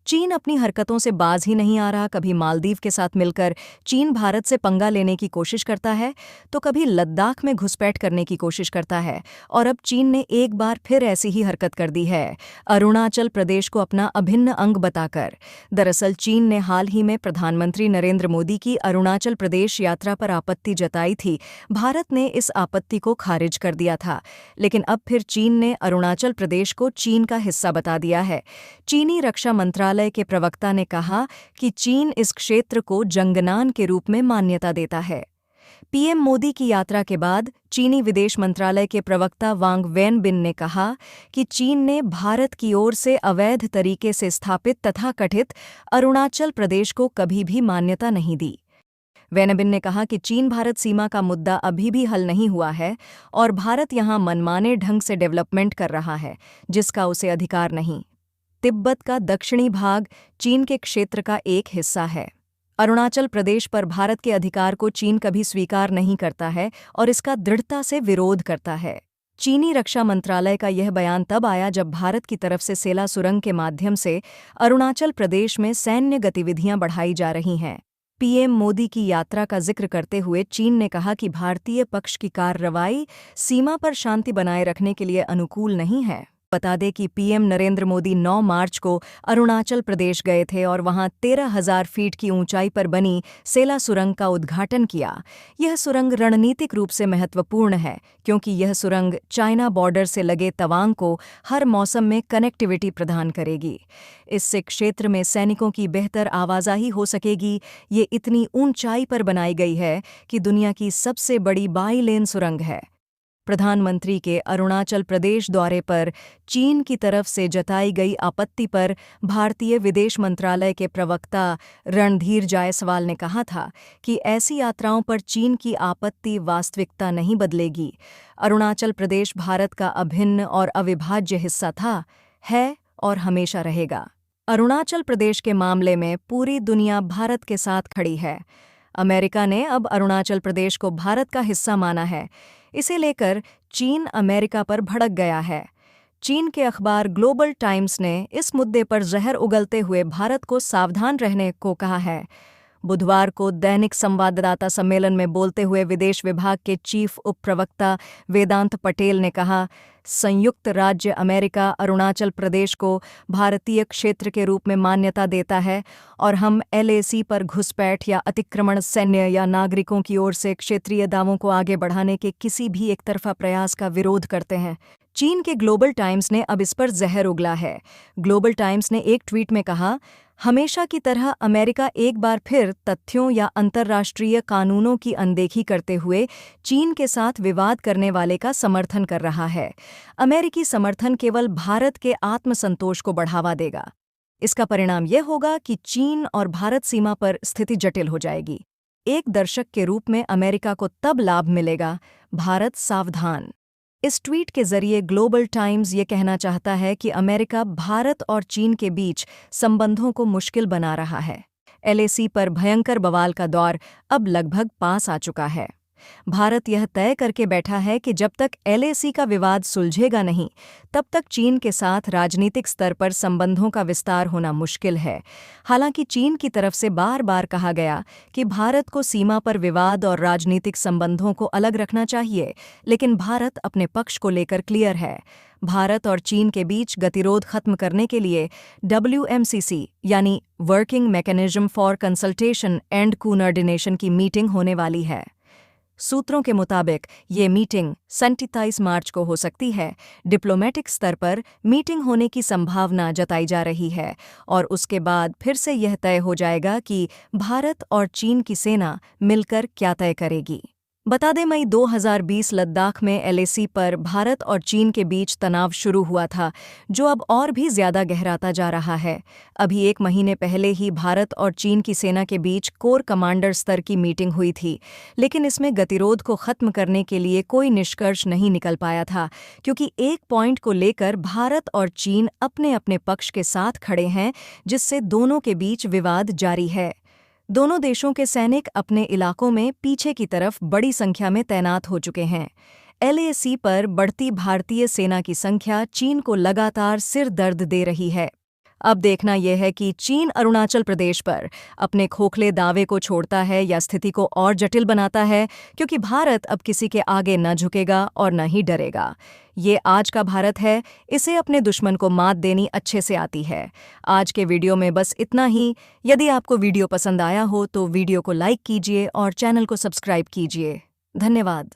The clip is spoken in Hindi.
चीन अपनी हरकतों से बाज ही नहीं आ रहा। कभी मालदीव के साथ मिलकर चीन भारत से पंगा लेने की कोशिश करता है, तो कभी लद्दाख में घुसपैठ करने की कोशिश करता है। और अब चीन ने एक बार फिर ऐसी ही हरकत कर दी है, अरुणाचल प्रदेश को अपना अभिन्न अंग बताकर। दरअसल चीन ने हाल ही में प्रधानमंत्री नरेंद्र मोदी की अरुणाचल प्रदेश यात्रा पर आपत्ति जताई थी। भारत ने इस आपत्ति को खारिज कर दिया था, लेकिन अब फिर चीन ने अरुणाचल प्रदेश को चीन का हिस्सा बता दिया है। चीनी रक्षा मंत्रालय के प्रवक्ता ने कहा कि चीन इस क्षेत्र को जंगनान के रूप में मान्यता देता है। पीएम मोदी की यात्रा के बाद चीनी विदेश मंत्रालय के प्रवक्ता वांग वेनबिन ने कहा कि चीन ने भारत की ओर से अवैध तरीके से स्थापित तथाकथित अरुणाचल प्रदेश को कभी भी मान्यता नहीं दी। वेनबिन ने कहा कि चीन भारत सीमा का मुद्दा अभी भी हल नहीं हुआ है और भारत यहां मनमाने ढंग से डेवलपमेंट कर रहा है, जिसका उसे अधिकार नहीं। तिब्बत का दक्षिणी भाग चीन के क्षेत्र का एक हिस्सा है। अरुणाचल प्रदेश पर भारत के अधिकार को चीन कभी स्वीकार नहीं करता है और इसका दृढ़ता से विरोध करता है। चीनी रक्षा मंत्रालय का यह बयान तब आया जब भारत की तरफ से सेला सुरंग के माध्यम से अरुणाचल प्रदेश में सैन्य गतिविधियां बढ़ाई जा रही हैं। पीएम मोदी की यात्रा का जिक्र करते हुए चीन ने कहा कि भारतीय पक्ष की कार्रवाई सीमा पर शांति बनाए रखने के लिए अनुकूल नहीं है। बता दें कि पीएम नरेंद्र मोदी 9 मार्च को अरुणाचल प्रदेश गए थे और वहां 13,000 फीट की ऊंचाई पर बनी सेला सुरंग का उद्घाटन किया। यह सुरंग रणनीतिक रूप से महत्वपूर्ण है, क्योंकि यह सुरंग चाइना बॉर्डर से लगे तवांग को हर मौसम में कनेक्टिविटी प्रदान करेगी। इससे क्षेत्र में सैनिकों की बेहतर आवाजाही हो सकेगी। ये इतनी ऊंचाई पर बनाई गई है कि दुनिया की सबसे बड़ी बाई लेन सुरंग है। प्रधानमंत्री के अरुणाचल प्रदेश दौरे पर चीन की तरफ से जताई गई आपत्ति पर भारतीय विदेश मंत्रालय के प्रवक्ता रणधीर जायसवाल ने कहा था कि ऐसी यात्राओं पर चीन की आपत्ति वास्तविकता नहीं बदलेगी। अरुणाचल प्रदेश भारत का अभिन्न और अविभाज्य हिस्सा था, है और हमेशा रहेगा। अरुणाचल प्रदेश के मामले में पूरी दुनिया भारत के साथ खड़ी है। अमेरिका ने अब अरुणाचल प्रदेश को भारत का हिस्सा माना है। इसे लेकर चीन अमेरिका पर भड़क गया है। चीन के अखबार ग्लोबल टाइम्स ने इस मुद्दे पर जहर उगलते हुए भारत को सावधान रहने को कहा है। बुधवार को दैनिक संवाददाता सम्मेलन में बोलते हुए विदेश विभाग के चीफ उप प्रवक्ता वेदांत पटेल ने कहा, संयुक्त राज्य अमेरिका अरुणाचल प्रदेश को भारतीय क्षेत्र के रूप में मान्यता देता है और हम एलएसी पर घुसपैठ या अतिक्रमण, सैन्य या नागरिकों की ओर से क्षेत्रीय दावों को आगे बढ़ाने के किसी भी एकतरफा प्रयास का विरोध करते हैं। चीन के ग्लोबल टाइम्स ने अब इस पर जहर उगला है। ग्लोबल टाइम्स ने एक ट्वीट में कहा, हमेशा की तरह अमेरिका एक बार फिर तथ्यों या अंतर्राष्ट्रीय कानूनों की अनदेखी करते हुए चीन के साथ विवाद करने वाले का समर्थन कर रहा है। अमेरिकी समर्थन केवल भारत के आत्मसंतोष को बढ़ावा देगा। इसका परिणाम यह होगा कि चीन और भारत सीमा पर स्थिति जटिल हो जाएगी। एक दर्शक के रूप में अमेरिका को तब लाभ मिलेगा, भारत सावधान। इस ट्वीट के जरिए ग्लोबल टाइम्स ये कहना चाहता है कि अमेरिका भारत और चीन के बीच संबंधों को मुश्किल बना रहा है। एलएसी पर भयंकर बवाल का दौर अब लगभग पास आ चुका है। भारत यह तय करके बैठा है कि जब तक एलएसी का विवाद सुलझेगा नहीं, तब तक चीन के साथ राजनीतिक स्तर पर संबंधों का विस्तार होना मुश्किल है। हालांकि चीन की तरफ से बार बार कहा गया कि भारत को सीमा पर विवाद और राजनीतिक संबंधों को अलग रखना चाहिए, लेकिन भारत अपने पक्ष को लेकर क्लियर है। भारत और चीन के बीच गतिरोध खत्म करने के लिए WMCC यानी working mechanism for consultation and coordination की मीटिंग होने वाली है। सूत्रों के मुताबिक ये मीटिंग 27 मार्च को हो सकती है। डिप्लोमेटिक स्तर पर मीटिंग होने की संभावना जताई जा रही है और उसके बाद फिर से यह तय हो जाएगा कि भारत और चीन की सेना मिलकर क्या तय करेगी। बता दें, मई 2020 लद्दाख में एलएसी पर भारत और चीन के बीच तनाव शुरू हुआ था, जो अब और भी ज्यादा गहराता जा रहा है। अभी एक महीने पहले ही भारत और चीन की सेना के बीच कोर कमांडर स्तर की मीटिंग हुई थी, लेकिन इसमें गतिरोध को खत्म करने के लिए कोई निष्कर्ष नहीं निकल पाया था, क्योंकि एक पॉइंट को लेकर भारत और चीन अपने अपने पक्ष के साथ खड़े हैं, जिससे दोनों के बीच विवाद जारी है। दोनों देशों के सैनिक अपने इलाकों में पीछे की तरफ बड़ी संख्या में तैनात हो चुके हैं। एलएसी पर बढ़ती भारतीय सेना की संख्या चीन को लगातार सिर दर्द दे रही है। अब देखना यह है कि चीन अरुणाचल प्रदेश पर अपने खोखले दावे को छोड़ता है या स्थिति को और जटिल बनाता है, क्योंकि भारत अब किसी के आगे न झुकेगा और न ही डरेगा। ये आज का भारत है, इसे अपने दुश्मन को मात देनी अच्छे से आती है। आज के वीडियो में बस इतना ही। यदि आपको वीडियो पसंद आया हो तो वीडियो को लाइक कीजिए और चैनल को सब्सक्राइब कीजिए। धन्यवाद।